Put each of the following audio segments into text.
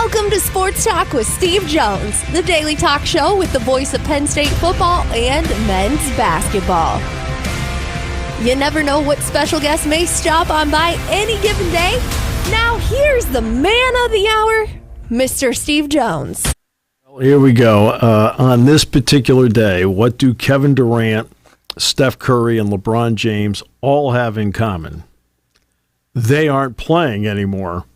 Welcome to Sports Talk with Steve Jones, the daily talk show with the voice of Penn State football and men's basketball. You never know what special guest may stop on by any given day. Now here's the man of the hour, Mr. Steve Jones. Here we go. On this particular day, what do Kevin Durant, Steph Curry, and LeBron James all have in common? They aren't playing anymore.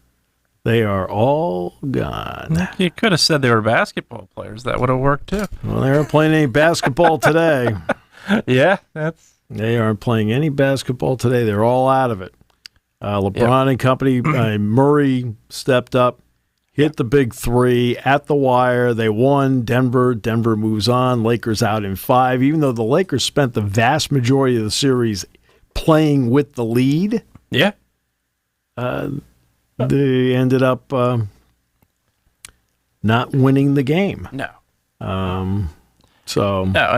They are all gone. You could have said they were basketball players. That would have worked too. Well, they aren't playing any basketball today. Yeah, They aren't playing any basketball today. They're all out of it. LeBron and company, Murray stepped up, hit the big three at the wire. They won. Denver moves on. Lakers out in 5. Even though the Lakers spent the vast majority of the series playing with the lead. Yeah. They ended up not winning the game. No. And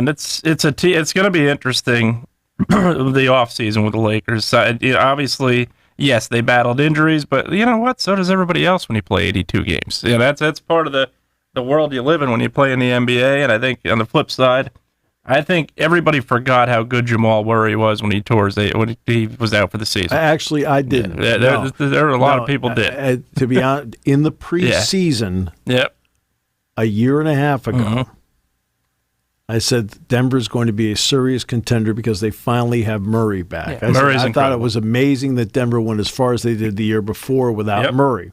it's going to be interesting the offseason with the Lakers. Obviously, yes, they battled injuries, but you know what? So does everybody else when you play 82 games. That's part of the world you live in when you play in the NBA. And I think on the flip side, I think everybody forgot how good Jamal Murray was when he was out for the season. Actually, I didn't. Yeah, there were a lot of people did. To be honest, in the preseason, a year and a half ago, I said Denver's going to be a serious contender because they finally have Murray back. Yeah, I thought it was amazing that Denver went as far as they did the year before without Murray.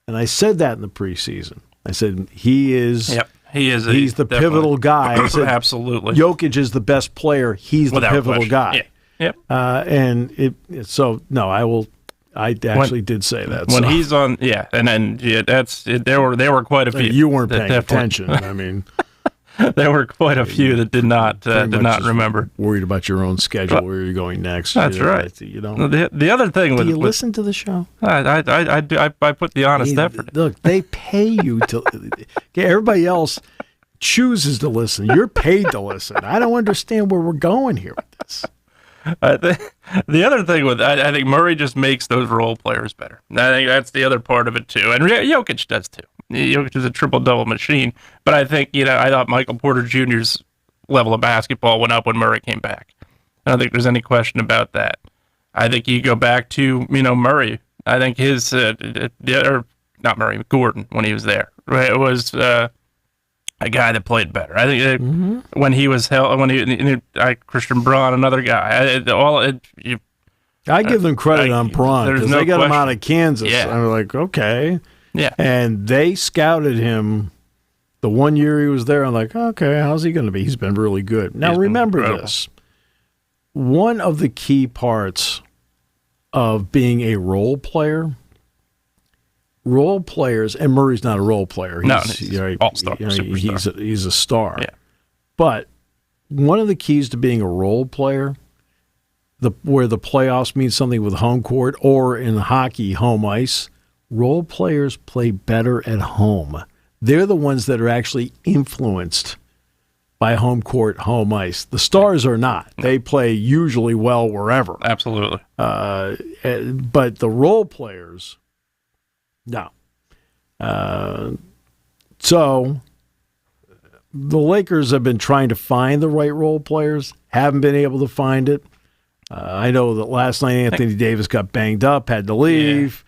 And I said that in the preseason. I said he is. Yep. He's the pivotal guy. I said, absolutely. Jokic is the best player. He's the pivotal guy. Yeah. Yep. I actually did say that. When he's on, and then there were quite a few. You weren't paying attention. I mean, there were quite a few that did not remember. Worried about your own schedule, where you're going next. That's right. The other thing. Do you listen to the show? I do. I put the honest effort. Look, they pay you to. Everybody else chooses to listen. You're paid to listen. I don't understand where we're going here with this. The other thing I think Murray just makes those role players better. I think that's the other part of it too, and Jokic does too. Jokic is a triple-double machine, but I think I thought Michael Porter Jr.'s level of basketball went up when Murray came back. I don't think there's any question about that. I think you go back to Murray. I think his not Murray, Gordon when he was there. Right, it was a guy that played better. I think when he was Christian Braun, another guy. I give them credit on Braun because they got him out of Kansas. Yeah. I'm like, okay. Yeah. And they scouted him the 1 year he was there. I'm like, okay, how's he going to be? He's been really good. Now, remember this. One of the key parts of being a role players, and Murray's not a role player. He's all-star, he's a star. Yeah. But one of the keys to being a role player, where the playoffs mean something with home court or in hockey, home ice, role players play better at home. They're the ones that are actually influenced by home court, home ice. The stars are not. They play usually well wherever. Absolutely. But the role players, no. So the Lakers have been trying to find the right role players, haven't been able to find it. I know that last night Anthony Davis got banged up, had to leave.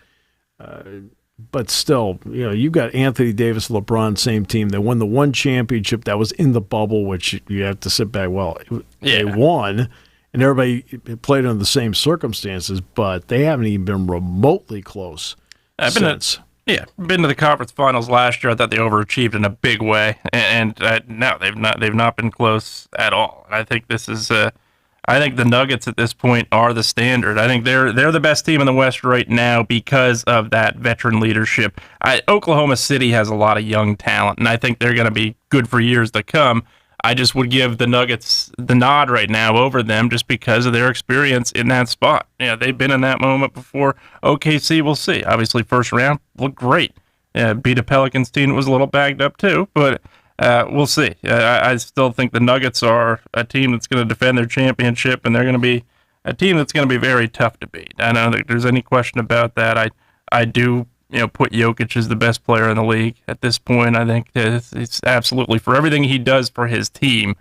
But still, you got Anthony Davis, LeBron, same team. They won the one championship that was in the bubble, which you have to sit back. Well, they won, and everybody played under the same circumstances, but they haven't even been remotely close since. Been to the conference finals last year. I thought they overachieved in a big way, and no, they've not been close at all. I think this is. I think the Nuggets at this point are the standard. I think they're the best team in the West right now because of that veteran leadership. Oklahoma City has a lot of young talent, and I think they're going to be good for years to come. I just would give the Nuggets the nod right now over them just because of their experience in that spot. They've been in that moment before. OKC, we'll see. Obviously, first round looked great. Beat a Pelicans team that was a little bagged up too, but we'll see. I still think the Nuggets are a team that's going to defend their championship, and they're going to be a team that's going to be very tough to beat. I don't think there's any question about that. I do put Jokic as the best player in the league at this point. I think it's absolutely, for everything he does for his team,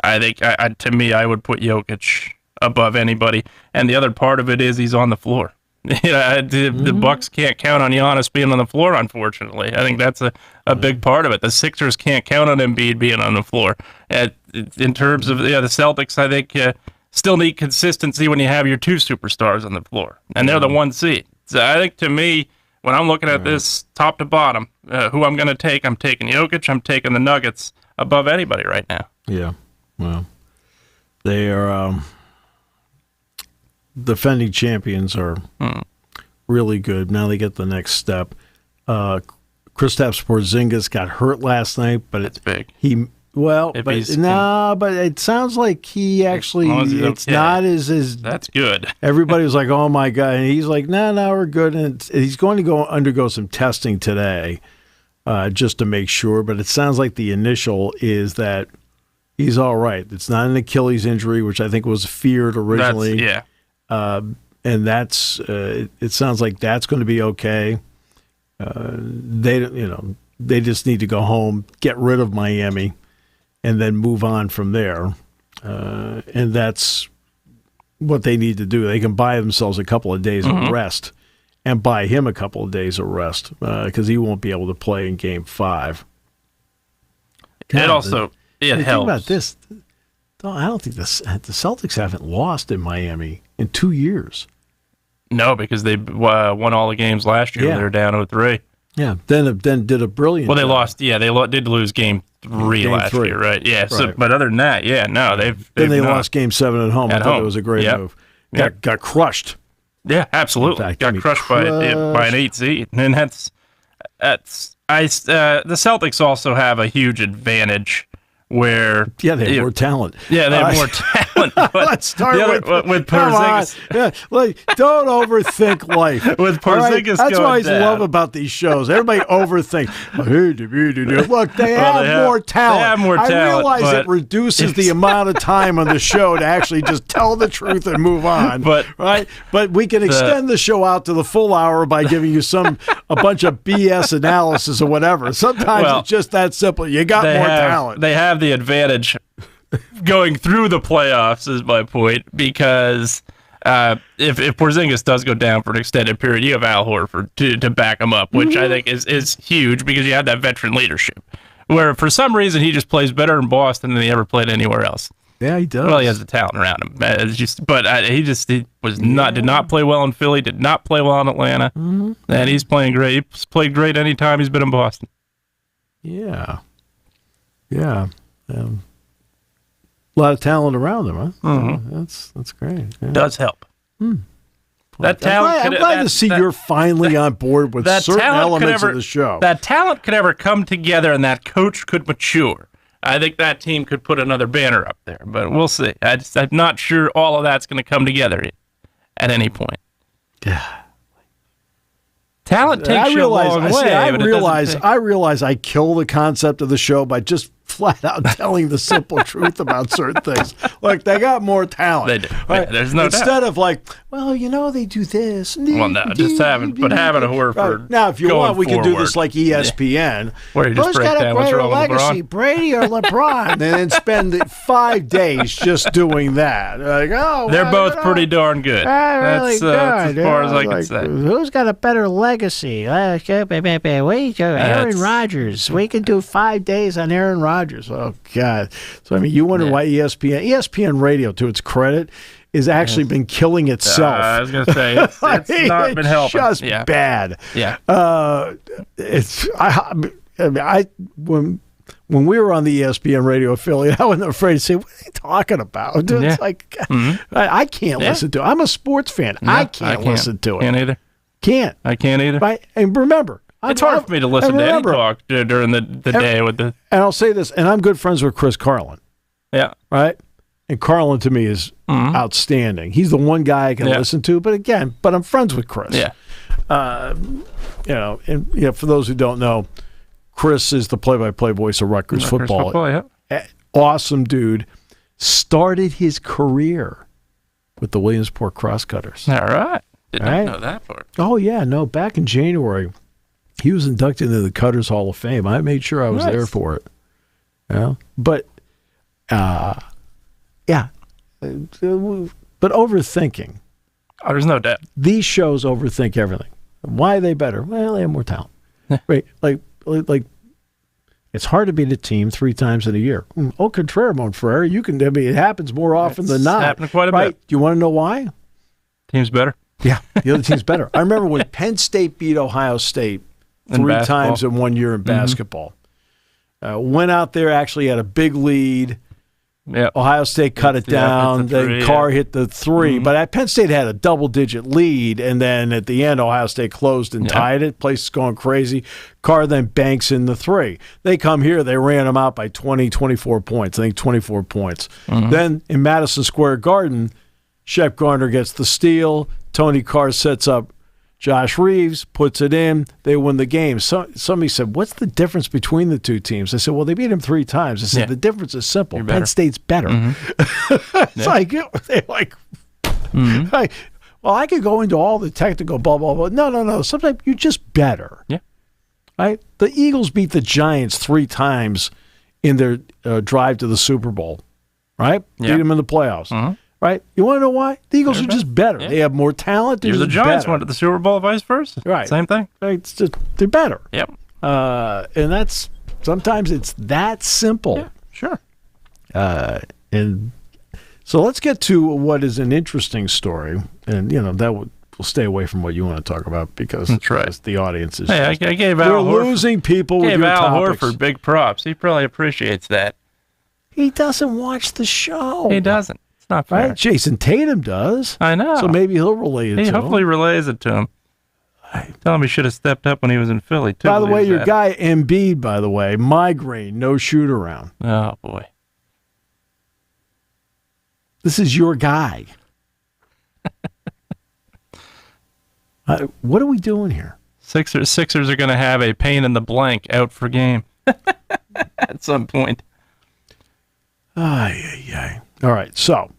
I think, to me, I would put Jokic above anybody. And the other part of it is he's on the floor. The Bucks can't count on Giannis being on the floor, unfortunately. I think that's a big part of it. The Sixers can't count on Embiid being on the floor. In terms of the Celtics, I think still need consistency when you have your two superstars on the floor, and they're the 1 seed. So I think, to me, when I'm looking at this top to bottom, who I'm going to take, I'm taking Jokic, I'm taking the Nuggets above anybody right now. Yeah, well, they are defending champions are really good. Now they get the next step. Kristaps Porzingis got hurt last night, but it's big. But it sounds like he actually, it's okay. Not as that's good. Everybody was like, oh my God. And he's like, no, we're good. And he's going to undergo some testing today just to make sure. But it sounds like the initial is that he's all right. It's not an Achilles injury, which I think was feared originally. And that's, it sounds like that's going to be okay. They just need to go home, get rid of Miami, and then move on from there. And that's what they need to do. They can buy themselves a couple of days of rest and buy him a couple of days of rest because he won't be able to play in Game 5. God, it helps. Think about this. I don't think the Celtics haven't lost in Miami in 2 years. No, because they won all the games last year. Yeah. They were down 0-3. Yeah, then did a brilliant. Well, they lost. Yeah, they did lose Game 3 last year, right? Yeah. Right. So, but other than that, they've lost Game 7 at home. I thought it was a great move. Got crushed. Yeah, absolutely. Got crushed by an 8 seed, and that's the Celtics also have a huge advantage. Where they have more talent. Yeah, they have more talent. But let's start with Porzingis. Don't overthink life. With Porzingis, that's what I love about these shows. Everybody overthinks. Look, they have more talent. They have more talent. I realize it reduces the amount of time on the show to actually just tell the truth and move on. But we can extend the show out to the full hour by giving you a bunch of BS analysis or whatever. Sometimes it's just that simple. You got more talent. They have the advantage going through the playoffs is my point, because if Porzingis does go down for an extended period, you have Al Horford to back him up, which I think is huge because you have that veteran leadership, where for some reason he just plays better in Boston than he ever played anywhere else. Yeah, he does. Well, he has the talent around him. Did not play well in Philly, did not play well in Atlanta, and he's playing great. He's played great anytime he's been in Boston. Yeah. A lot of talent around them, huh? That's great. Yeah. Does help. That talent. I'm glad to see you're finally on board with certain elements of the show. That talent could ever come together, and that coach could mature. I think that team could put another banner up there, but we'll see. I'm not sure all of that's going to come together at any point. Talent takes you a long way. I realize I kill the concept of the show by just flat out telling the simple truth about certain things. Like, they got more talent. They do. Right? Yeah, there's no doubt. Instead of like, well, they do this. Well, no, just having a Horford. Right. Now, if you want, we can do this like ESPN. Where you just break down what's wrong with legacy, Brady or LeBron, and then spend 5 days just doing that. Like, they're both pretty darn good. That's as far as I can say. Who's got a better legacy? Aaron Rodgers. We can do 5 days on Aaron Rodgers. Oh, God. So, I mean, you wonder why ESPN Radio, to its credit, has actually been killing itself. I was going to say, it's not been helping. It's just bad. Yeah. When we were on the ESPN Radio affiliate, I wasn't afraid to say, what are they talking about? It's like, I can't listen to it. I'm a sports fan. No, I can't listen to it. Can't either. I can't either. Right? And remember, it's hard for me to listen to any talk during the day with the. And I'll say this, and I'm good friends with Chris Carlin. Yeah. Right? And Carlin to me is outstanding. He's the one guy I can listen to, but I'm friends with Chris. Yeah. For those who don't know, Chris is the play-by-play voice of Rutgers football. Awesome dude. Started his career with the Williamsport Crosscutters. All right. Did not know that part. Oh, yeah. No, back in January, He was inducted into the Cutters Hall of Fame. I made sure I was there for it. Yeah, but but overthinking. Oh, there's no doubt. These shows overthink everything. Why are they better? Well, they have more talent. Right? Like it's hard to beat a team 3 times in a year. Au contraire, Monfrere, it happens more often than not. It's happening quite a bit. Do you want to know why? Team's better. Yeah, the other team's better. I remember when Penn State beat Ohio State 3 times in 1 year in basketball. Went out there, actually had a big lead. Yep. Ohio State cut it down. Then Carr hit the 3. But Penn State had a double-digit lead, and then at the end, Ohio State closed and tied it. Place is going crazy. Carr then banks in the 3. They come here. They ran them out by 24 points. I think 24 points. Then in Madison Square Garden, Shep Garner gets the steal. Tony Carr sets up Josh Reeves, puts it in. They win the game. Somebody said, what's the difference between the two teams? I said, well, they beat him 3 times. I said, the difference is simple. Penn State's better. It's like, they're like, well, I could go into all the technical blah, blah, blah. No. Sometimes you're just better. Yeah. Right? The Eagles beat the Giants 3 times in their drive to the Super Bowl. Right? Beat them in the playoffs. Right? You want to know why? The Eagles are just better. Yeah. They have more talent. The Giants went to the Super Bowl, vice versa. Right. Same thing. It's just, they're better. Yep. And sometimes it's that simple. Yeah, sure. And so let's get to what is an interesting story. And, we'll stay away from what you want to talk about because the audience is. Hey, I gave Al Horford. We're losing people with your topics. Horford big props. He probably appreciates that. He doesn't watch the show. He doesn't. Not fair. Right? Jason Tatum does. I know. So maybe he'll relay it to him. He hopefully relays it to him. Tell him he should have stepped up when he was in Philly, too. By the way, your guy Embiid, by the way, migraine, no shoot around. Oh, boy. This is your guy. What are we doing here? Sixers are going to have a pain in the blank out for game at some point. Ay. All right, so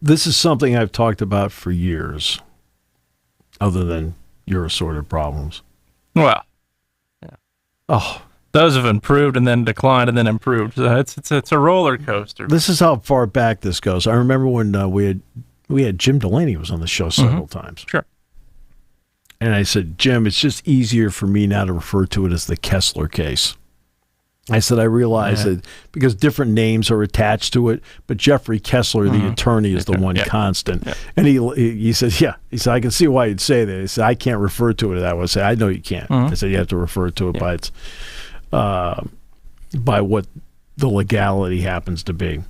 this is something I've talked about for years, other than your assorted problems. Well, yeah. Oh, those have improved and then declined and then improved. So it's a roller coaster. This is how far back this goes. I remember when we had Jim Delaney was on the show several times. Sure. And I said, Jim, it's just easier for me now to refer to it as the Kessler case. I said, I realize that because different names are attached to it, but Jeffrey Kessler, the attorney, is the one constant. Yeah. And he said, he said, I can see why you'd say that. He said, I can't refer to it that way. I said, I know you can't. I said, you have to refer to it by what the legality happens to be.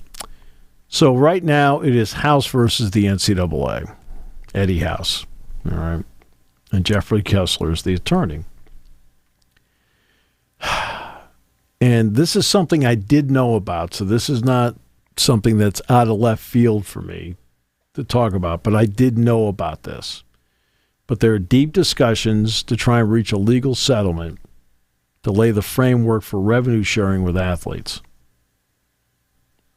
So right now it is House versus the NCAA. Eddie House. All right. And Jeffrey Kessler is the attorney. And this is something I did know about, so this is not something that's out of left field for me to talk about, but I did know about this. But there are deep discussions to try and reach a legal settlement to lay the framework for revenue sharing with athletes.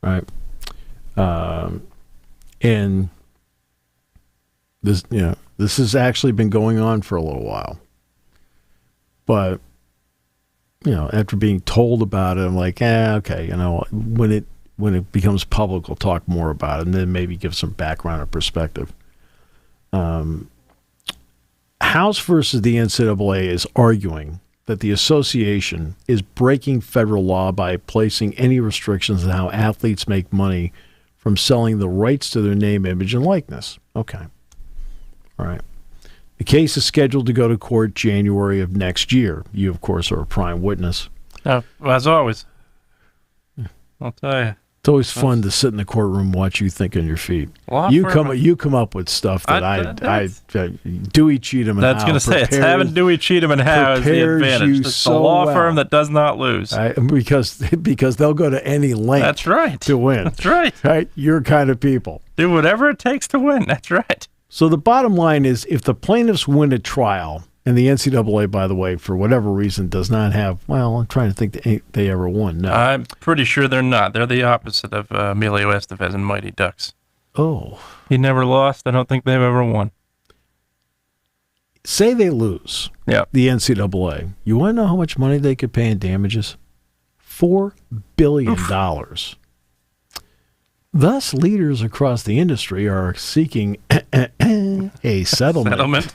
Right? And this has actually been going on for a little while. But after being told about it, I'm like, okay, when it becomes public, we'll talk more about it and then maybe give some background or perspective. House versus the NCAA is arguing that the association is breaking federal law by placing any restrictions on how athletes make money from selling the rights to their name, image, and likeness. Okay. All right. The case is scheduled to go to court January of next year. You, of course, are a prime witness. As always. I'll tell you. It's always fun to sit in the courtroom and watch you think on your feet. You come up with stuff that Dewey Cheatham and that's going to say it's having Dewey Cheatham and Howe is the advantage. It's the law firm that does not lose. Because they'll go to any length. That's right. To win. That's right. Right? Your kind of people. Do whatever it takes to win. That's right. So the bottom line is, if the plaintiffs win a trial, and the NCAA, by the way, for whatever reason, does not have, I'm trying to think they ever won. No. I'm pretty sure they're not. They're the opposite of Emilio Estevez and Mighty Ducks. Oh. He never lost. I don't think they've ever won. say they lose the NCAA. You want to know how much money they could pay in damages? $4 billion. Oof. Thus, leaders across the industry are seeking a settlement.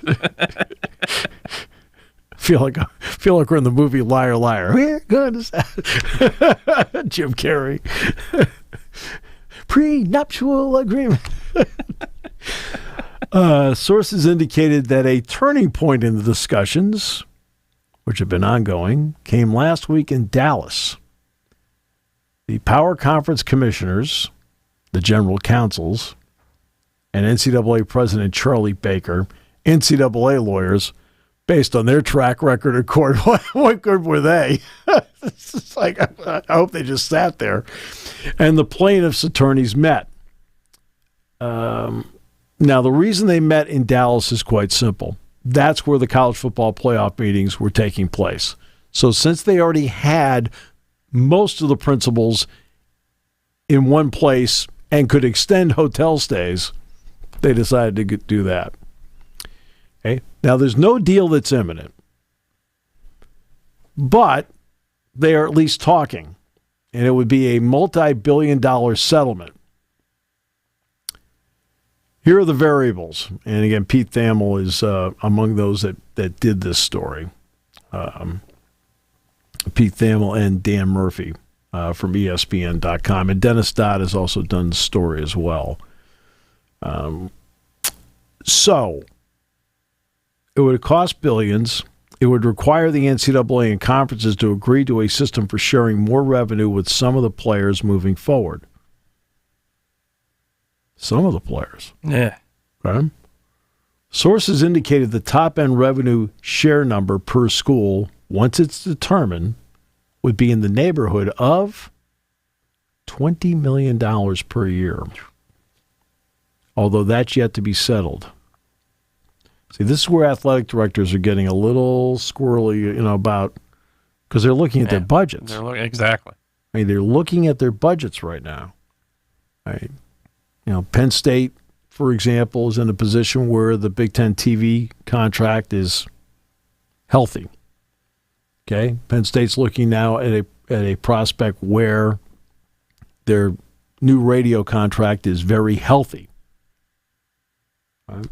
feel like we're in the movie Liar Liar. We're going to Jim Carrey. Prenuptial agreement. Sources indicated that a turning point in the discussions, which have been ongoing, came last week in Dallas. The Power Conference commissioners, the general counsels, and NCAA President Charlie Baker, NCAA lawyers, based on their track record in court, what good were they? It's like, I hope they just sat there. And the plaintiffs' attorneys met. Now, the reason they met in Dallas is quite simple. That's where the college football playoff meetings were taking place. So since they already had most of the principals in one place and could extend hotel stays, they decided to do that. Okay. Now, there's no deal that's imminent, but they are at least talking, and it would be a multi-billion-dollar settlement. Here are the variables, and again, Pete Thamel is among those that did this story. Pete Thamel and Dan Murphy from ESPN.com, and Dennis Dodd has also done the story as well. So it would cost billions. It would require the NCAA and conferences to agree to a system for sharing more revenue with some of the players moving forward. Some of the players. Yeah. Okay. Sources indicated the top-end revenue share number per school, once it's determined, would be in the neighborhood of $20 million per year. Although that's yet to be settled. See, this is where athletic directors are getting a little squirrely, about, because they're looking at their budgets. Exactly. I mean, they're looking at their budgets right now. Right? Penn State, for example, is in a position where the Big Ten TV contract is healthy. Okay, Penn State's looking now at a prospect where their new radio contract is very healthy. Right?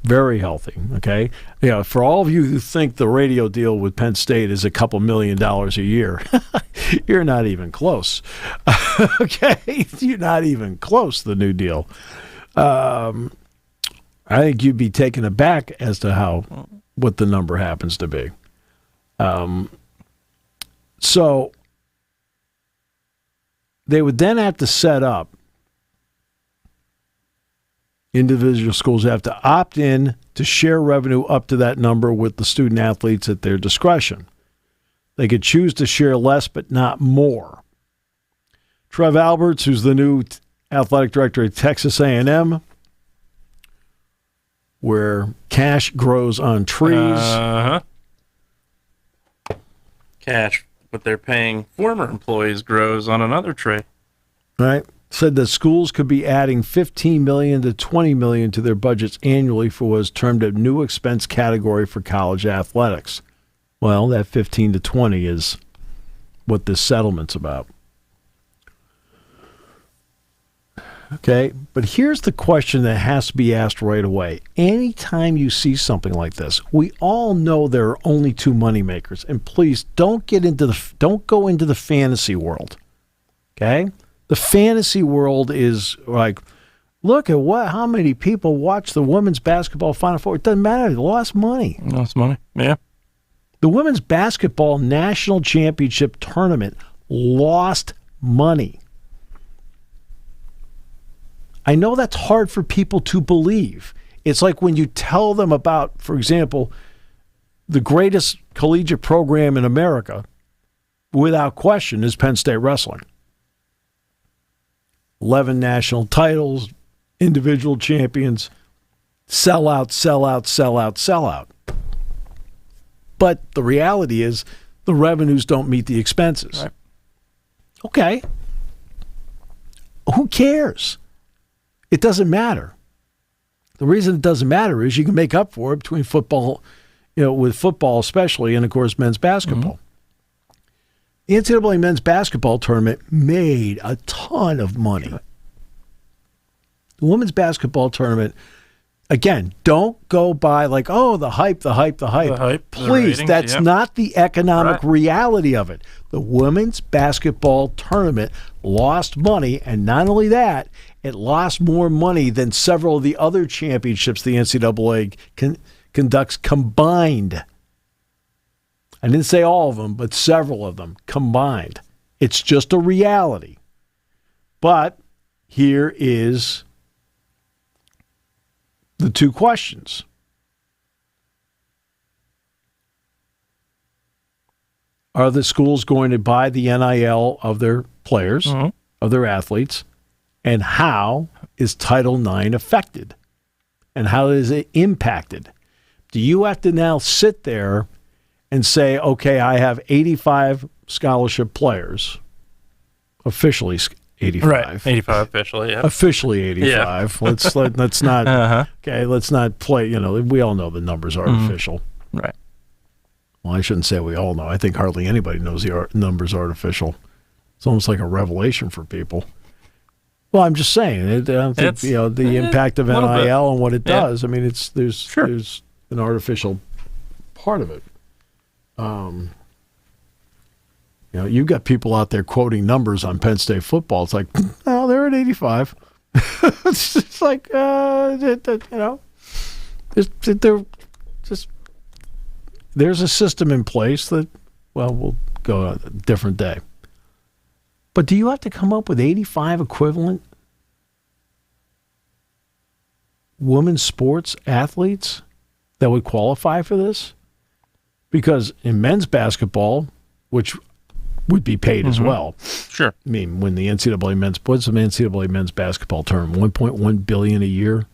Very healthy, okay? For all of you who think the radio deal with Penn State is a couple $1 million a year, you're not even close. Okay? You're not even close, the new deal. I think you'd be taken aback as to what the number happens to be. So they would then have to set up, individual schools have to opt in to share revenue up to that number with the student athletes at their discretion. They could choose to share less but not more. Trev Alberts, who's the new athletic director at Texas A&M, where cash grows on trees. Cash, what they're paying former employees grows on another tree. Right. Said that schools could be adding $15 million to $20 million to their budgets annually for what is termed a new expense category for college athletics. Well, that 15 to 20 is what this settlement's about. Okay, but here's the question that has to be asked right away. Anytime you see something like this, we all know there are only two moneymakers, and please don't go into the fantasy world. Okay? The fantasy world is like, look at how many people watch the women's basketball Final Four. It doesn't matter. They lost money. Lost money, yeah. The women's basketball national championship tournament lost money. I know that's hard for people to believe. It's like when you tell them about, for example, the greatest collegiate program in America, without question, is Penn State wrestling. 11 national titles, individual champions, sell out. But the reality is the revenues don't meet the expenses. Right. Okay. Who cares? It doesn't matter. The reason it doesn't matter is you can make up for it between football with football especially, and of course men's basketball. The NCAA men's basketball tournament made a ton of money. The women's basketball tournament, again, don't go by like, oh, the hype. Please, that's not the economic reality of it. The women's basketball tournament lost money, and not only that, it lost more money than several of the other championships the NCAA conducts combined. I didn't say all of them, but several of them combined. It's just a reality. But here is the two questions. Are the schools going to buy the NIL of their players, of their athletes? And how is Title IX affected? And how is it impacted? Do you have to now sit there and say, okay, I have 85 scholarship players, officially 85. Right, 85 officially, yeah. Officially 85. Yeah. Let's not, okay, let's not play, we all know the numbers are artificial. Right. Well, I shouldn't say we all know. I think hardly anybody knows the numbers are artificial. It's almost like a revelation for people. Well, I'm just saying, I don't think, the impact of NIL and what it does. I mean, there's an artificial part of it. You've got people out there quoting numbers on Penn State football. It's like, oh, they're at 85. It's just like, there's a system in place that, we'll go a different day. But do you have to come up with 85 equivalent women's sports athletes that would qualify for this? Because in men's basketball, which would be paid as well. Sure. I mean, when the NCAA men's basketball tournament, $1.1 billion a year.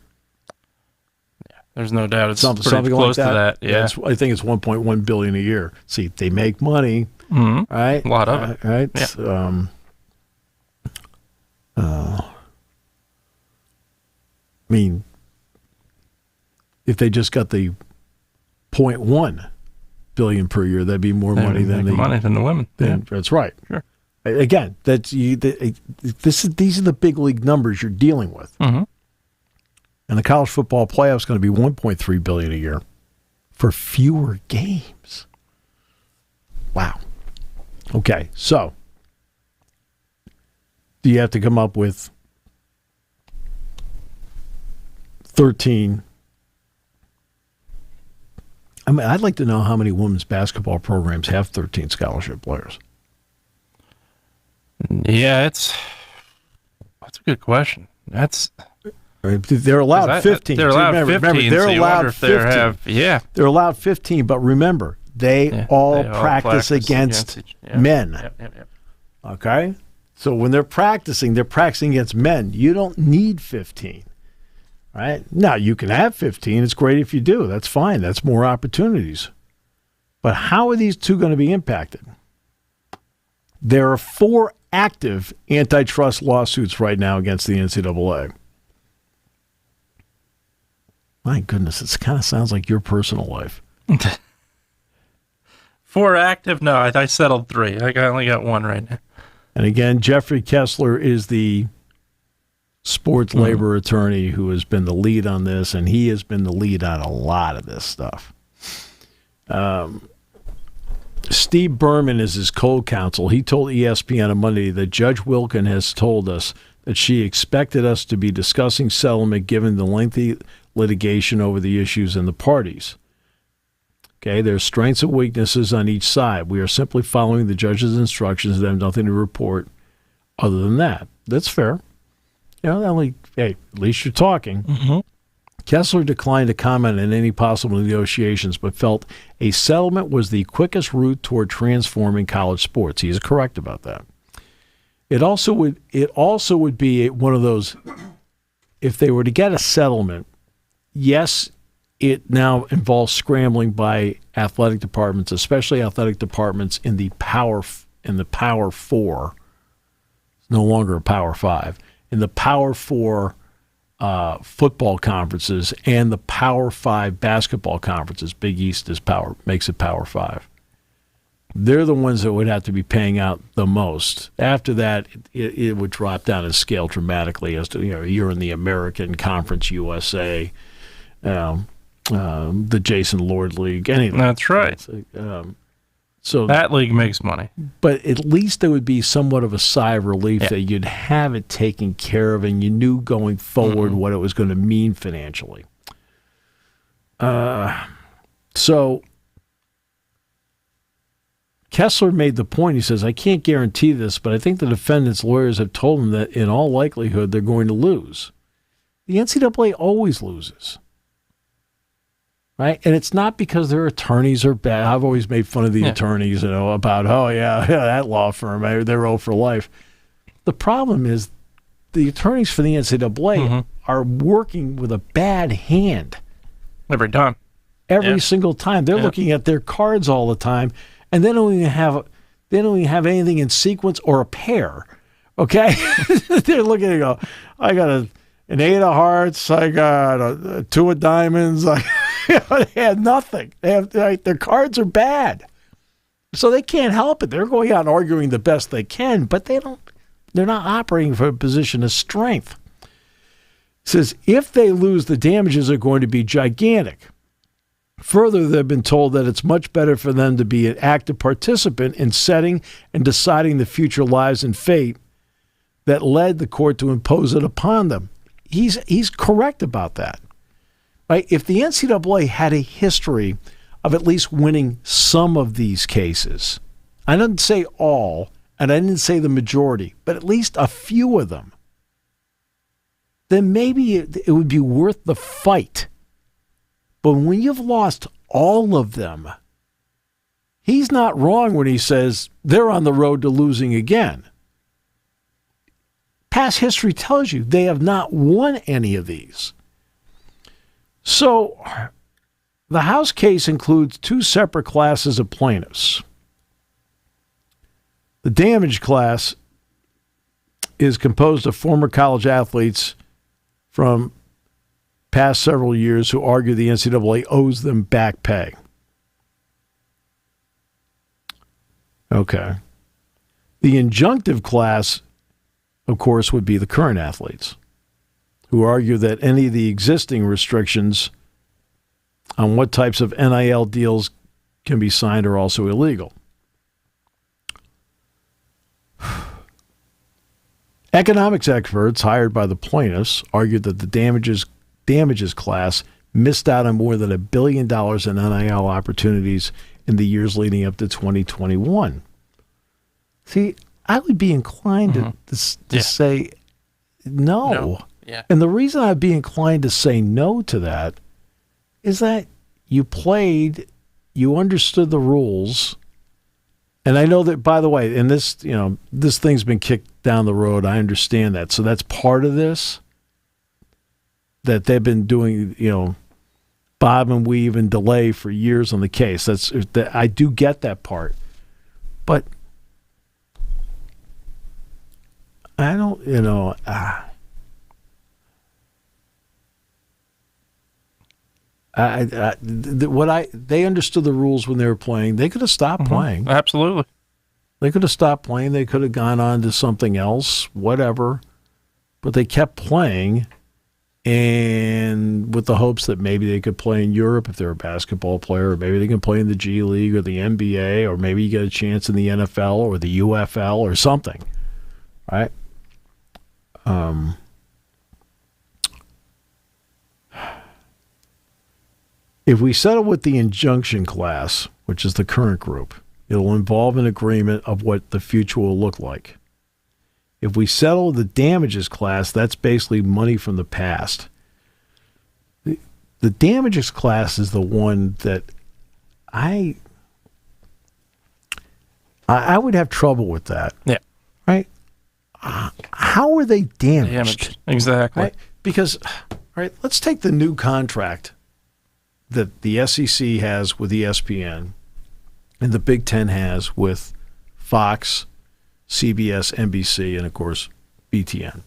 Yeah, there's no doubt it's something close like to that. Yeah, I think it's $1.1 billion a year. See, they make money, right? A lot of it, right? Yeah. I mean, if they just got the 0.1 billion per year, that'd be more money than the women. That's right. Sure. Again, these are the big league numbers you're dealing with. And the college football playoff is going to be $1.3 billion a year for fewer games. Wow. Okay, so do you have to come up with 13? I mean, I'd like to know how many women's basketball programs have 13 scholarship players. Yeah, that's a good question. They're allowed 15. They're allowed 15. Remember, they're allowed 15. They're allowed 15, but remember, they all practice against men. Yep. Okay? So when they're practicing against men. You don't need 15. Right? Now, you can have 15. It's great if you do. That's fine. That's more opportunities. But how are these two going to be impacted? There are 4 active antitrust lawsuits right now against the NCAA. My goodness, it kind of sounds like your personal life. 4 active? No, I settled 3. I only got 1 right now. And again, Jeffrey Kessler is the sports labor attorney who has been the lead on this, and he has been the lead on a lot of this stuff. Steve Berman is his co-counsel. He told ESPN on Monday that Judge Wilkin has told us that she expected us to be discussing settlement given the lengthy litigation over the issues and the parties. Okay, there's strengths and weaknesses on each side. We are simply following the judge's instructions and have nothing to report other than that. That's fair. At least you're talking. Kessler declined to comment on any possible negotiations, but felt a settlement was the quickest route toward transforming college sports. He is correct about that. It also would be one of those, if they were to get a settlement, yes, it now involves scrambling by athletic departments, especially athletic departments in the Power 4. It's no longer a Power 5. In the Power 4 football conferences and the Power 5 basketball conferences. Big East makes it Power 5. They're the ones that would have to be paying out the most. After that, it would drop down in scale dramatically as to, you're in the American Conference USA, the Jason Lord League, anything. That's right. So that league makes money. But at least there would be somewhat of a sigh of relief that you'd have it taken care of and you knew going forward what it was going to mean financially. So Kessler made the point. He says, I can't guarantee this, but I think the defendant's lawyers have told him that in all likelihood they're going to lose. The NCAA always loses. Right? And it's not because their attorneys are bad. I've always made fun of the attorneys, about, that law firm, they're 0 for life. The problem is the attorneys for the NCAA are working with a bad hand. Every time. Every single time. They're looking at their cards all the time, and they don't even have anything in sequence or a pair. Okay? They're looking and go, I got an 8 of hearts, I got a 2 of diamonds, they had nothing. Their cards are bad. So they can't help it. They're going out and arguing the best they can, but they're not operating from a position of strength. It says, if they lose, the damages are going to be gigantic. Further, they've been told that it's much better for them to be an active participant in setting and deciding the future lives and fate that led the court to impose it upon them. He's correct about that. Right? If the NCAA had a history of at least winning some of these cases, I didn't say all, and I didn't say the majority, but at least a few of them, then maybe it would be worth the fight. But when you've lost all of them, he's not wrong when he says they're on the road to losing again. Past history tells you they have not won any of these. So the House case includes 2 separate classes of plaintiffs. The damage class is composed of former college athletes from past several years who argue the NCAA owes them back pay. Okay. The injunctive class, of course, would be the current athletes, who argue that any of the existing restrictions on what types of NIL deals can be signed are also illegal. Economics experts hired by the plaintiffs argued that the damages class missed out on more than $1 billion in NIL opportunities in the years leading up to 2021. See, I would be inclined to say no. Yeah. And the reason I'd be inclined to say no to that is that you played, you understood the rules. And I know that, by the way, and this thing's been kicked down the road. I understand that. So that's part of this, that they've been doing, bob and weave and delay for years on the case. I do get that part. But I don't, they understood the rules when they were playing. They could have stopped playing. Absolutely. They could have stopped playing. They could have gone on to something else, whatever. But they kept playing, and with the hopes that maybe they could play in Europe if they're a basketball player, or maybe they can play in the G League or the NBA, or maybe you get a chance in the NFL or the UFL or something, right? If we settle with the injunction class, which is the current group, it'll involve an agreement of what the future will look like. If we settle the damages class, that's basically money from the past. The damages class is the one that I would have trouble with that. Yeah. Right? How are they damaged? Exactly. Right? Because, right, let's take the new contract that the SEC has with ESPN and the Big Ten has with Fox, CBS, NBC, and, of course, BTN.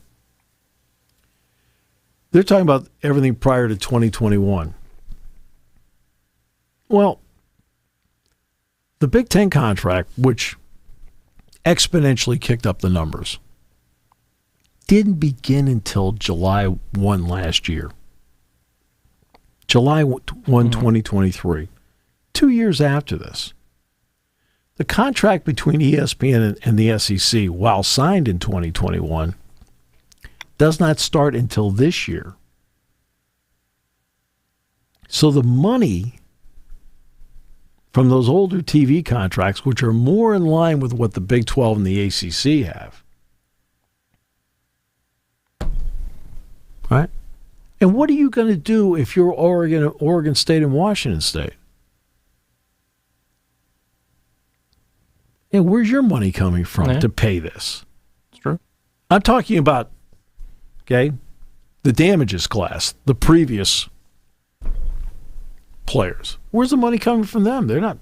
They're talking about everything prior to 2021. Well, the Big Ten contract, which exponentially kicked up the numbers, didn't begin until July 1 last year. July 1, 2023. 2 years after this. The contract between ESPN and the SEC, while signed in 2021, does not start until this year. So the money from those older TV contracts, which are more in line with what the Big 12 and the ACC have, right? And what are you going to do if you're Oregon State and Washington State? And where's your money coming from to pay this? It's true. I'm talking about, okay, the damages class, the previous players. Where's the money coming from them? They're not.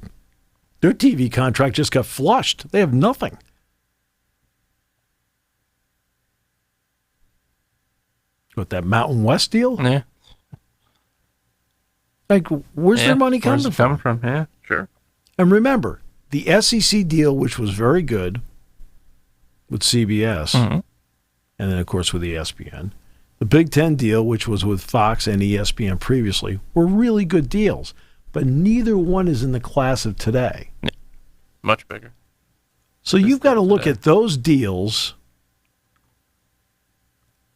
Their TV contract just got flushed. They have nothing. What, that Mountain West deal? Yeah. Like, where's their money coming from? Where's it coming from? Yeah, sure. And remember, the SEC deal, which was very good with CBS, and then, of course, with ESPN. The Big Ten deal, which was with Fox and ESPN previously, were really good deals. But neither one is in the class of today. Yeah. Much bigger. So you've got to look at those deals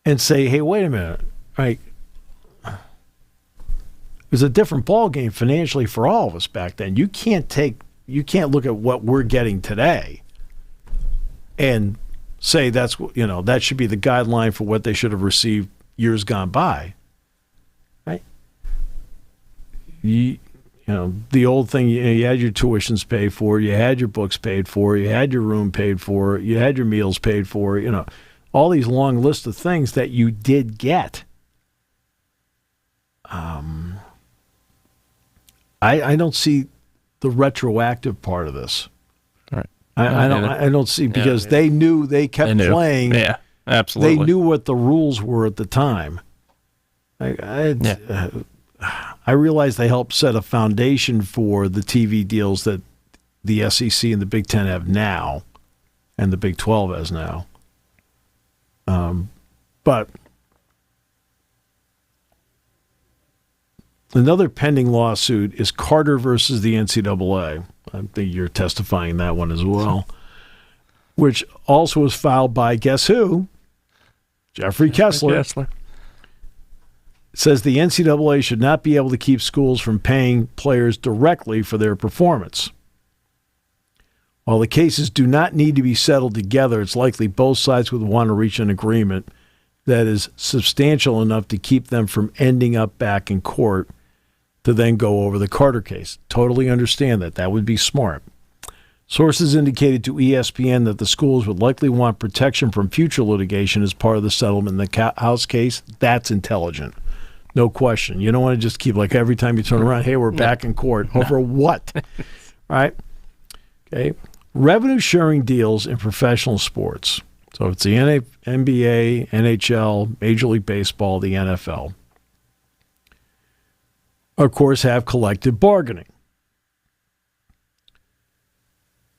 and say, hey, wait a minute. Right? It was a different ballgame financially for all of us back then. You can't look at what we're getting today and say that's, that should be the guideline for what they should have received years gone by. Right? The old thing, you had your tuitions paid for, you had your books paid for, you had your room paid for, you had your meals paid for, all these long lists of things that you did get. I don't see the retroactive part of this. Right. I don't see, because they knew, they kept playing. Yeah, absolutely. They knew what the rules were at the time. I realize they helped set a foundation for the TV deals that the SEC and the Big Ten have now, and the Big 12 has now. But another pending lawsuit is Carter versus the NCAA. I think you're testifying that one as well, which also was filed by, guess who? Jeffrey Kessler. It says the NCAA should not be able to keep schools from paying players directly for their performance. While the cases do not need to be settled together, it's likely both sides would want to reach an agreement that is substantial enough to keep them from ending up back in court to then go over the Carter case. Totally understand that. That would be smart. Sources indicated to ESPN that the schools would likely want protection from future litigation as part of the settlement in the House case. That's intelligent. No question. You don't want to just keep, like, every time you turn around, hey, we're back in court. Over what? Right? Okay. Revenue sharing deals in professional sports. So it's the NBA, NHL, Major League Baseball, the NFL. Of course, have collective bargaining.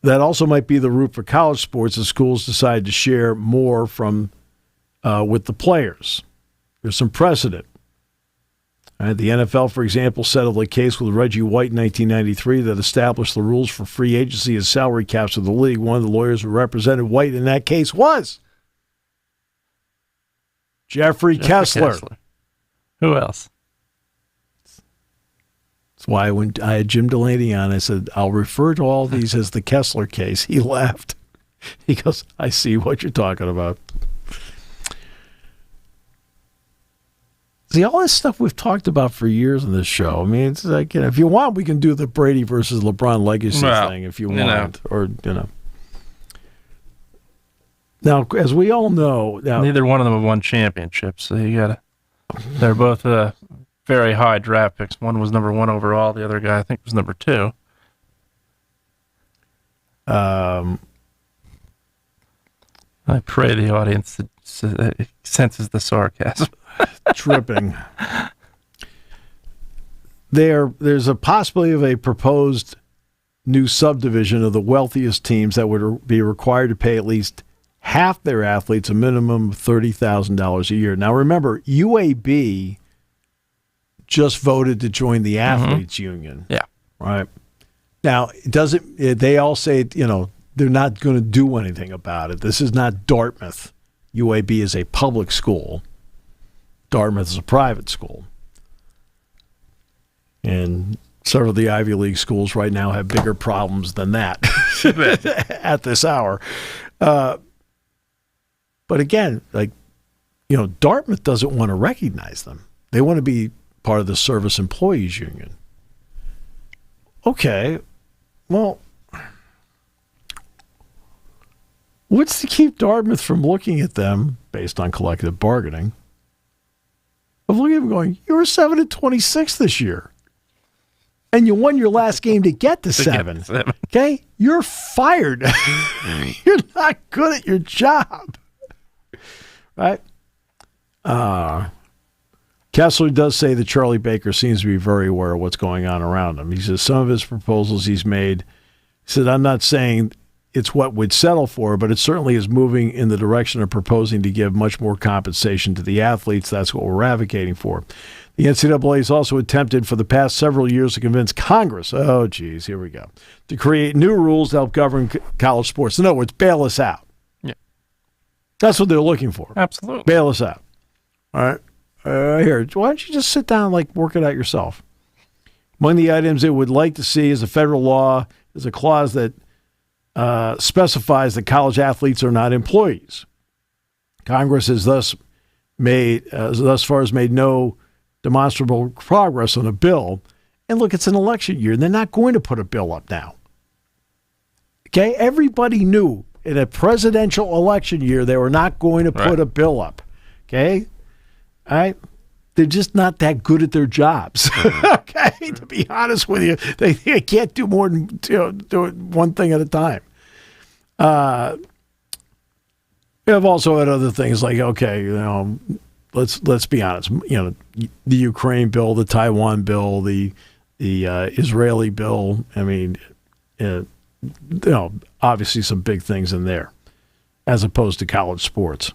That also might be the route for college sports as schools decide to share more from with the players. There's some precedent. The NFL, for example, settled a case with Reggie White in 1993 that established the rules for free agency and salary caps of the league. One of the lawyers who represented White in that case was Jeffrey Kessler. Who else? That's why when I had Jim Delaney on, I said, I'll refer to all these as the Kessler case. He laughed. He goes, I see what you're talking about. See, all this stuff we've talked about for years on this show. I mean, it's like, if you want, we can do the Brady versus LeBron legacy thing if you want. Or. Now, as we all know... Neither one of them have won championships, so you got to... They're both very high draft picks. One was number 1 overall. The other guy, I think, was number 2. I pray the audience senses the sarcasm. Tripping. There's a possibility of a proposed new subdivision of the wealthiest teams that would be required to pay at least half their athletes a minimum of $30,000 a year. Now, remember, UAB just voted to join the athletes union. Yeah. Right. Now, they all say, they're not going to do anything about it. This is not Dartmouth. UAB is a public school. Dartmouth is a private school. And several of the Ivy League schools right now have bigger problems than that at this hour. But again, Dartmouth doesn't want to recognize them. They want to be part of the Service Employees Union. Okay, well, what's to keep Dartmouth from looking at them, based on collective bargaining, of looking at them going, you were 7-26 this year, and you won your last game to get to 7. Okay? You're fired. You're not good at your job. Right? Kessler does say that Charlie Baker seems to be very aware of what's going on around him. He says some of his proposals he's made, he said, I'm not saying it's what we'd settle for, but it certainly is moving in the direction of proposing to give much more compensation to the athletes. That's what we're advocating for. The NCAA has also attempted for the past several years to convince Congress, here we go, to create new rules to help govern college sports. In other words, bail us out. Yeah. That's what they're looking for. Absolutely. Bail us out. All right. Here, why don't you just sit down and work it out yourself? Among the items they would like to see is a federal law, is a clause that specifies that college athletes are not employees. Congress has thus far made no demonstrable progress on a bill. And look, it's an election year. They're not going to put a bill up now. Okay? Everybody knew in a presidential election year they were not going to put a bill up. Okay? All right? They're just not that good at their jobs. Okay? To be honest with you, they can't do more than do one thing at a time. I've also had other things like, let's be honest. The Ukraine bill, the Taiwan bill, the Israeli bill. I mean, obviously some big things in there, as opposed to college sports.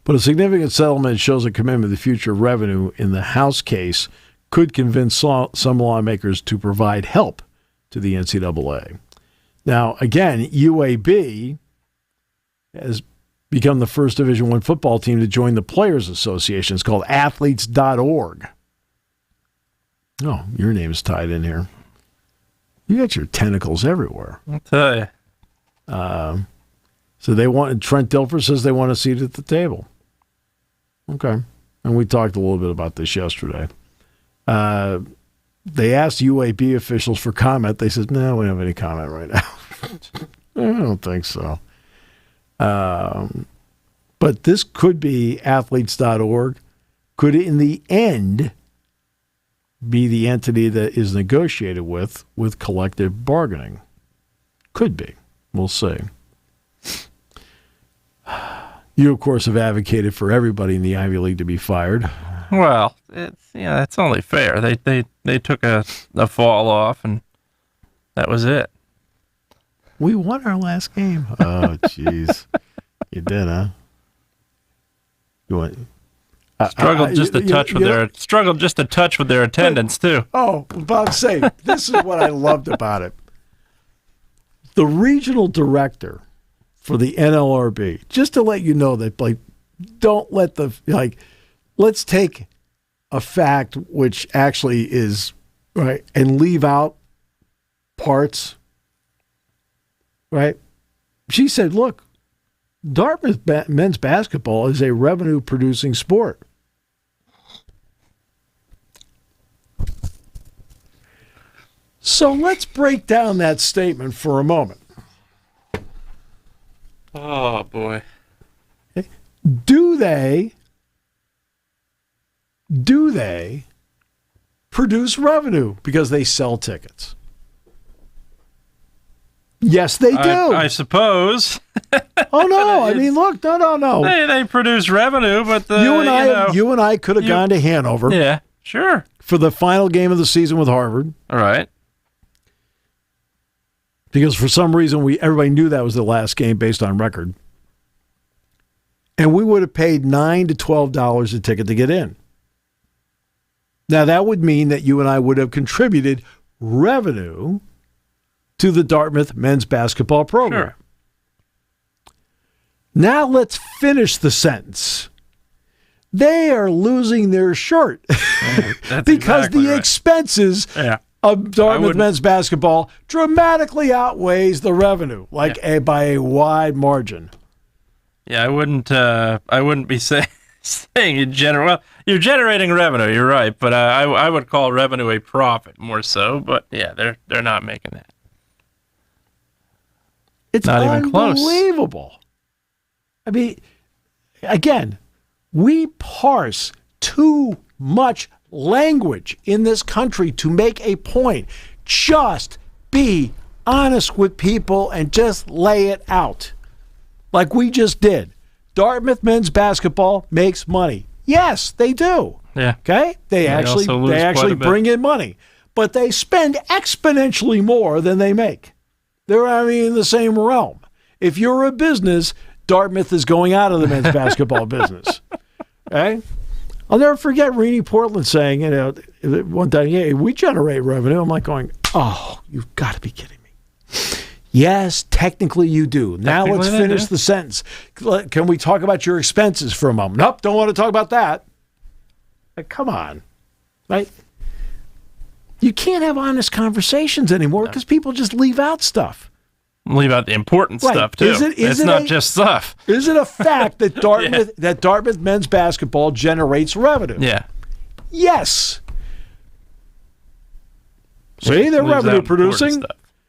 But a significant settlement shows a commitment to future revenue in the House case could convince some lawmakers to provide help to the NCAA. Now, again, UAB has become the first Division I football team to join the Players Association. It's called athletes.org. Oh, your name's tied in here. You got your tentacles everywhere. I'll tell you. So Trent Dilfer says they want a seat at the table. Okay. And we talked a little bit about this yesterday. They asked UAB officials for comment. They said, no, we don't have any comment right now. I don't think so. But this could be athletes.org. Could in the end be the entity that is negotiated with collective bargaining? Could be. We'll see. You, of course, have advocated for everybody in the Ivy League to be fired. Well, it's only fair. They took a fall off, and that was it. We won our last game. Oh, jeez. You did, huh? You went. Struggled just a touch with their attendance too. Oh, Bob, say this is what I loved about it. The regional director for the NLRB, just to let you know that, don't let let's take a fact which actually is right and leave out parts. Right? She said, look, Dartmouth men's basketball is a revenue-producing sport. So let's break down that statement for a moment. Oh, boy. Do they produce revenue because they sell tickets? Yes, they do. I suppose. Oh no! I mean, look, no. They produce revenue, but you and I could have gone to Hanover. Yeah, sure. For the final game of the season with Harvard. All right. Because for some reason everybody knew that was the last game based on record. And we would have paid $9 to $12 a ticket to get in. Now that would mean that you and I would have contributed revenue to the Dartmouth men's basketball program. Sure. Now let's finish the sentence. They are losing their shirt because exactly the right. expenses of Dartmouth men's basketball dramatically outweighs the revenue, by a wide margin. Yeah, I wouldn't be saying in general. Well, you're generating revenue. You're right, but I would call revenue a profit more so. But yeah, they're not making that. It's not even close. Unbelievable. I mean, again, we parse too much language in this country to make a point. Just be honest with people and just lay it out. Like we just did. Dartmouth men's basketball makes money. Yes, they do. Yeah. Okay? They actually bring in money. But they spend exponentially more than they make. They're, in the same realm. If you're a business, Dartmouth is going out of the men's basketball business. Okay? I'll never forget Renee Portland saying, one time, yeah, we generate revenue. I'm like going, oh, you've got to be kidding me. Yes, technically you do. Now let's finish the sentence. Can we talk about your expenses for a moment? Nope, don't want to talk about that. Come on. Right? You can't have honest conversations anymore because people just leave out stuff. Leave out the important stuff, too. It's not just stuff. Is it a fact that Dartmouth men's basketball generates revenue? Yeah. Yes. See, they're revenue producing,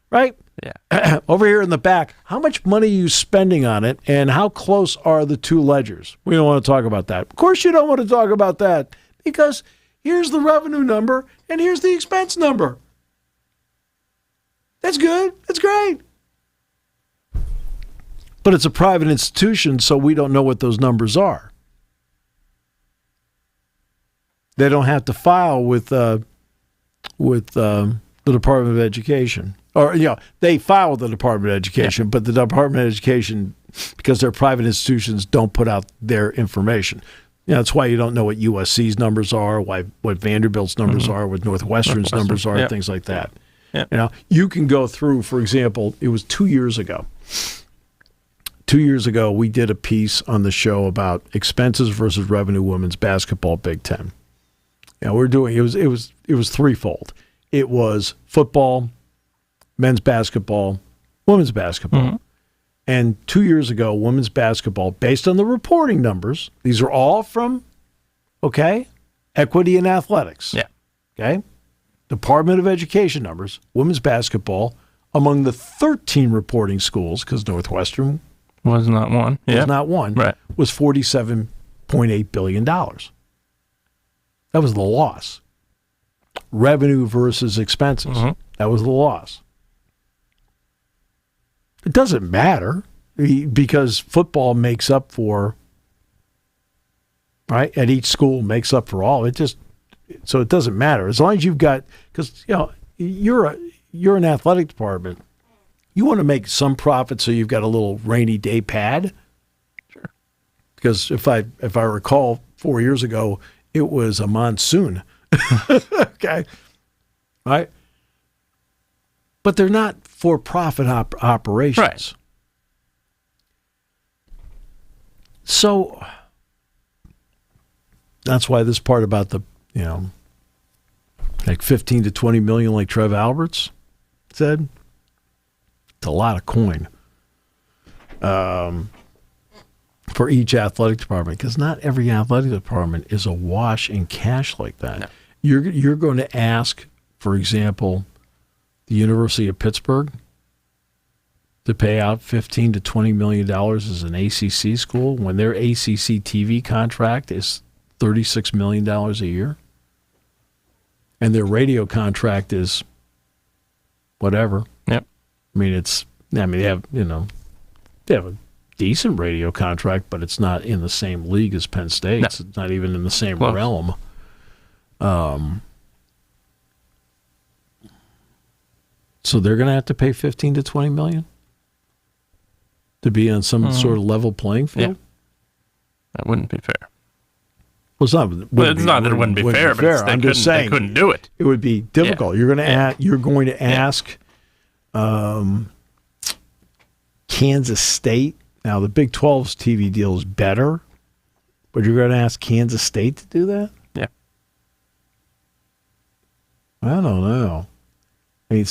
right? Yeah. Over here in the back, how much money are you spending on it, and how close are the two ledgers? We don't want to talk about that. Of course you don't want to talk about that, because here's the revenue number, and here's the expense number. That's good. That's great. But it's a private institution, so we don't know what those numbers are. They don't have to file with the Department of Education. Or, they file with the Department of Education, but the Department of Education, because they're private institutions, don't put out their information. That's why you don't know what USC's numbers are, what Vanderbilt's numbers are, what Northwestern's numbers are, things like that. Yeah. You can go through, for example, it was 2 years ago. 2 years ago, we did a piece on the show about expenses versus revenue women's basketball Big Ten. We're doing it was threefold. It was football, men's basketball, women's basketball. Mm-hmm. And 2 years ago, women's basketball, based on the reporting numbers, these are all from, Equity and Athletics. Yeah. Okay? Department of Education numbers, women's basketball, among the 13 reporting schools, because Northwestern was not one. Was not one. Right. Was $47.8 billion. That was the loss. Revenue versus expenses. Mm-hmm. That was the loss. It doesn't matter because football makes up for, right? At each school makes up for all. So it doesn't matter. As long as you've got, because, you're an athletic department. You want to make some profit, so you've got a little rainy day pad. Sure. Because if I recall, 4 years ago, it was a monsoon. Okay. Right? But they're not for-profit operations. Right. So that's why this part about the, like 15 to 20 million, like Trev Alberts said, it's a lot of coin for each athletic department, because not every athletic department is awash in cash like that. No. You're going to ask, for example, the University of Pittsburgh to pay out $15 to $20 million as an ACC school when their ACC TV contract is $36 million a year, and their radio contract is whatever. Yep. I mean, it's I mean, they have a decent radio contract, but it's not in the same league as Penn State. No. It's not even in the same realm. So they're going to have to pay $15 to $20 million to be on some sort of level playing field. Yeah. That wouldn't be fair. Well, it's not that it wouldn't be fair, but I'm just saying they couldn't do it. It would be difficult. Yeah. You're going to ask Kansas State. Now the Big 12's TV deal is better, but you're going to ask Kansas State to do that? Yeah. I don't know. I mean,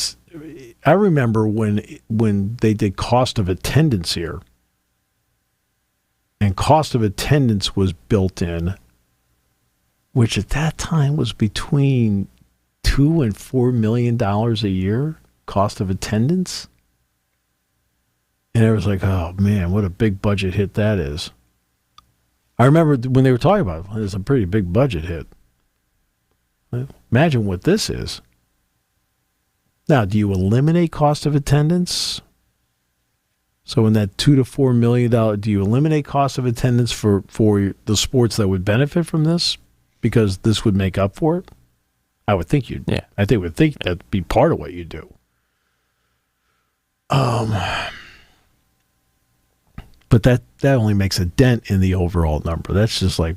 I remember when they did cost of attendance here, and cost of attendance was built in, which at that time was between $2 and $4 million a year, cost of attendance. And it was like, oh man, what a big budget hit that is. I remember when they were talking about it, it's a pretty big budget hit. Imagine what this is. Now, do you eliminate cost of attendance? So in that $2 to $4 million, do you eliminate cost of attendance for the sports that would benefit from this? Because this would make up for it? I would think you'd. Yeah. I would think that'd be part of what you do. But that only makes a dent in the overall number. That's just like,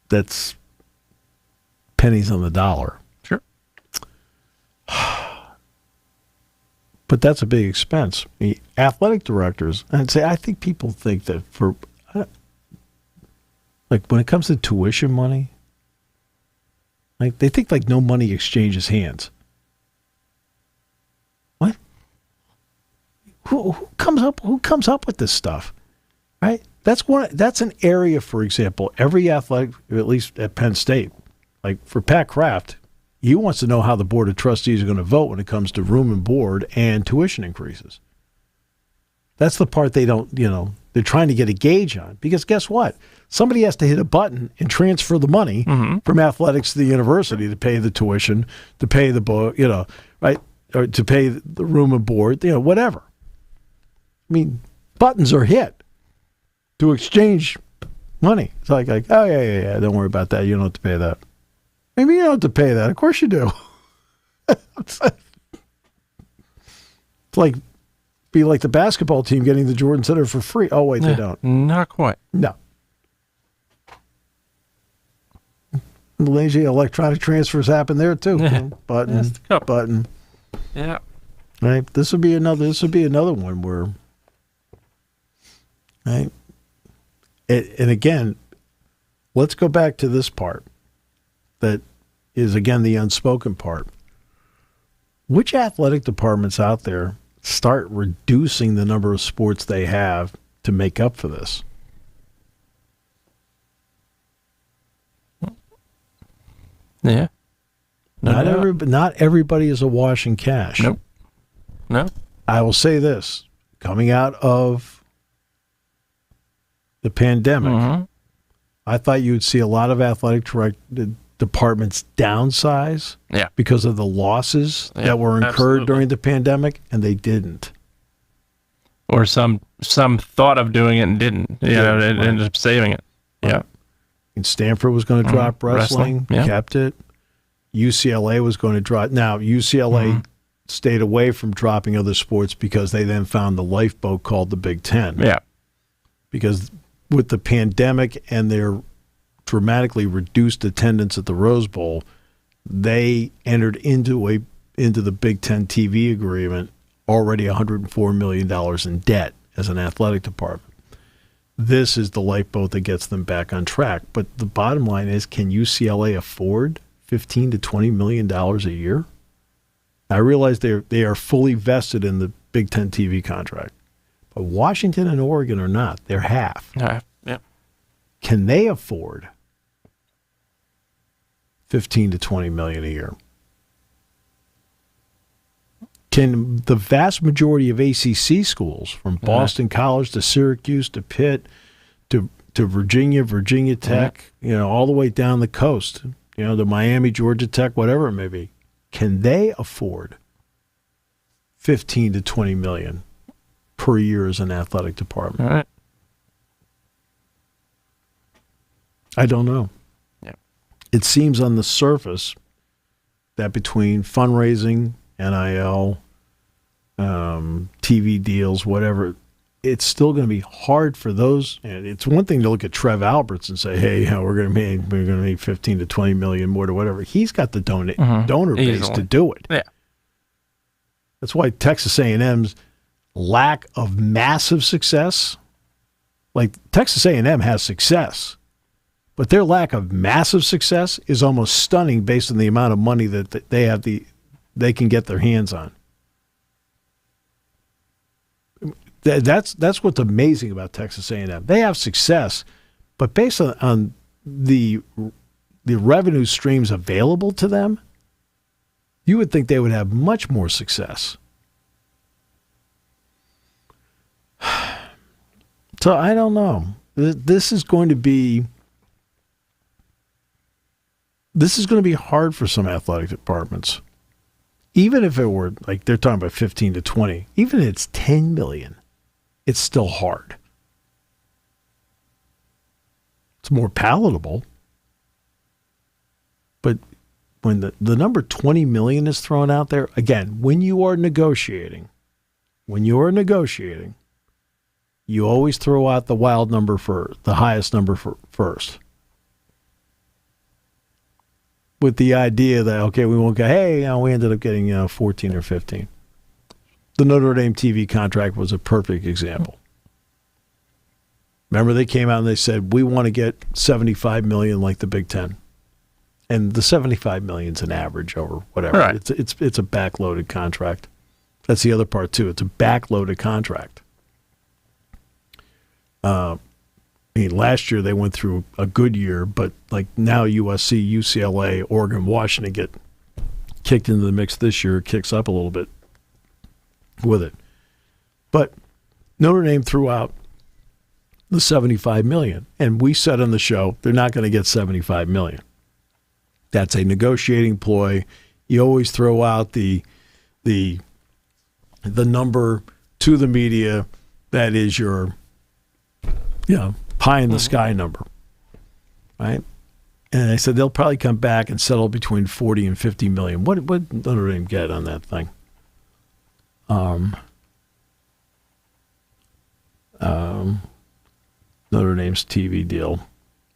that's pennies on the dollar. Sure. But that's a big expense. The athletic directors, I think people think that when it comes to tuition money, they think no money exchanges hands. What? Who comes up with this stuff? Right? That's an area, for example, every athletic, at least at Penn State, like for Pat Kraft, he wants to know how the Board of Trustees are going to vote when it comes to room and board and tuition increases. That's the part they don't, they're trying to get a gauge on. Because guess what? Somebody has to hit a button and transfer the money from athletics to the university to pay the tuition, to pay the book, right? Or to pay the room and board, whatever. I mean, buttons are hit to exchange money. It's like, oh, yeah, don't worry about that. You don't have to pay that. Maybe you don't have to pay that. Of course you do. It's like the basketball team getting the Jordan Center for free. Oh, wait, they don't. Not quite. No. Lazy electronic transfers happen there too. Button. Yeah. Right. This would be another one where. Right. And again, let's go back to this part. That is again the unspoken part. Which athletic departments out there start reducing the number of sports they have to make up for this? Yeah. Not everybody is awash in cash. Nope. No. I will say this. Coming out of the pandemic, I thought you would see a lot of athletic departments downsize because of the losses that were incurred during the pandemic, and they didn't. Or some thought of doing it and didn't. It ended up saving it. Yeah. And Stanford was going to drop wrestling, kept it. UCLA was going to drop. Now, UCLA stayed away from dropping other sports because they then found the lifeboat called the Big Ten. Yeah. Because with the pandemic and their dramatically reduced attendance at the Rose Bowl, they entered into the Big Ten TV agreement already $104 million in debt as an athletic department. This is the lifeboat that gets them back on track. But the bottom line is, can UCLA afford $15 to $20 million a year? I realize they are fully vested in the Big Ten TV contract. But Washington and Oregon are not. They're half. Yeah. Can they afford $15 to $20 million a year? Can the vast majority of ACC schools, from Boston College to Syracuse to Pitt to Virginia Tech, all the way down the coast, to Miami, Georgia Tech, whatever it may be, can they afford $15 to $20 million per year as an athletic department? All right. I don't know. Yeah. It seems on the surface that between fundraising, NIL, TV deals, whatever, it's still going to be hard for those. And it's one thing to look at Trev Alberts and say, "Hey, we're going to make 15 to 20 million more to whatever." He's got the donor base to do it. Yeah. That's why Texas A&M's lack of massive success, like Texas A&M has success, but their lack of massive success is almost stunning based on the amount of money that they can get their hands on. That's what's amazing about Texas A&M. They have success, but based on the revenue streams available to them, you would think they would have much more success. So I don't know. This is going to be hard for some athletic departments. Even if it were, like they're talking about 15 to 20, even if it's 10 million, it's still hard. It's more palatable. But when the number 20 million is thrown out there, again, when you are negotiating, you always throw out the wild number the highest number first. With the idea that, okay, we won't go, hey, we ended up getting 14 or 15. The Notre Dame TV contract was a perfect example. Remember, they came out and they said, we want to get $75 million like the Big Ten. And the $75 million is an average over whatever. Right. It's a backloaded contract. That's the other part, too. It's a backloaded contract. Last year they went through a good year, but like now USC, UCLA, Oregon, Washington get kicked into the mix this year. It kicks up a little bit with it. But Notre Dame threw out the $75 million, and we said on the show they're not going to get $75 million. That's a negotiating ploy. You always throw out the number to the media that is your pie in the sky number, right? And I said they'll probably come back and settle between 40 and 50 million. What Notre Dame get on that thing? Notre Dame's TV deal.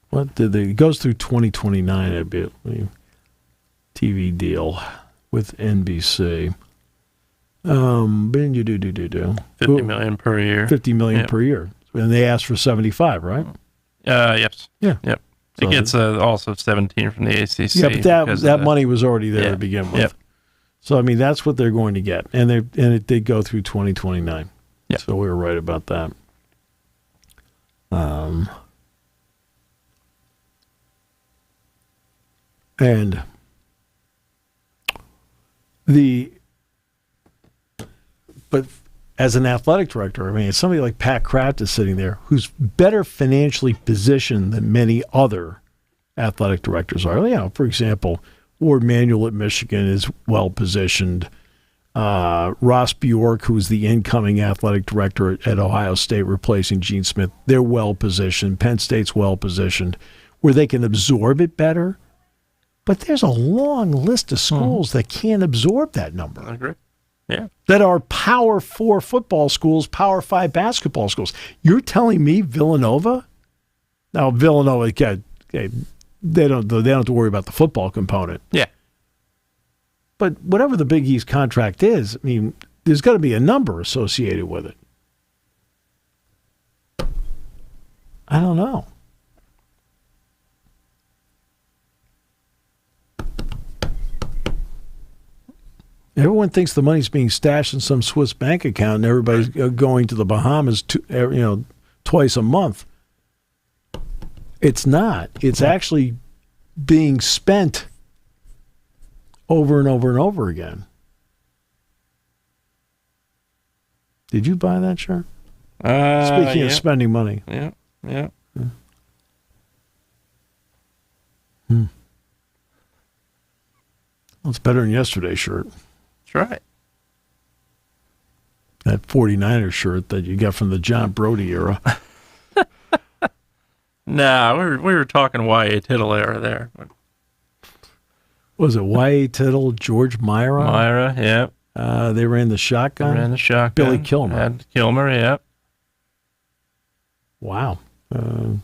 What did they? It goes through 2029. I'd be TV deal with NBC. $50 million per year. $50 million per year. And they asked for 75, right? Yes. Yeah. Yep. So it gets also 17 from the ACC. Yeah, but that money was already there to begin with. Yep. So I mean, that's what they're going to get, and it did go through 2029. Yeah. So we were right about that. And but as an athletic director, I mean, it's somebody like Pat Kraft is sitting there who's better financially positioned than many other athletic directors are. For example, Ward Manuel at Michigan is well positioned. Ross Bjork, who's the incoming athletic director at Ohio State, replacing Gene Smith, they're well positioned. Penn State's well positioned, where they can absorb it better. But there's a long list of schools that can't absorb that number. I agree. Yeah. That are Power 4 football schools, Power 5 basketball schools. You're telling me Villanova? Now Villanova, they don't have to worry about the football component. Yeah. But whatever the Big East contract is, I mean, there's got to be a number associated with it. I don't know. Everyone thinks the money's being stashed in some Swiss bank account, and everybody's going to the Bahamas, twice a month. It's not. It's actually being spent over and over and over again. Did you buy that shirt? Speaking of spending money. Yeah. Well, it's better than yesterday's shirt. That's right. That 49ers shirt that you got from the John Brody era. Nah, we were talking Y.A. Tittle era there. Was it Y.A. Tittle, George Myra? Myra, yep. They ran the shotgun. Billy Kilmer. Had Kilmer, yep. Wow. And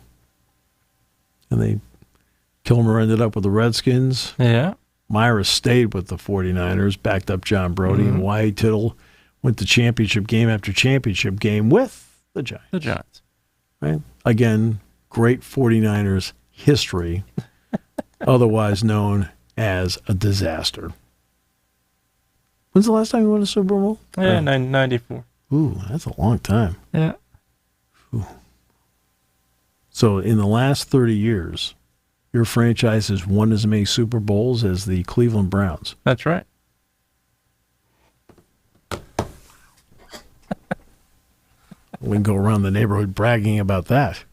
Kilmer ended up with the Redskins. Yeah. Myra stayed with the 49ers, backed up John Brody, and Y.A. Tittle went to championship game after championship game with the Giants. The Giants. Right? Again, great 49ers history, otherwise known as a disaster. When's the last time you won a Super Bowl? Yeah, 94. Ooh, that's a long time. Yeah. Ooh. So in the last 30 years, your franchise has won as many Super Bowls as the Cleveland Browns. That's right. We can go around the neighborhood bragging about that.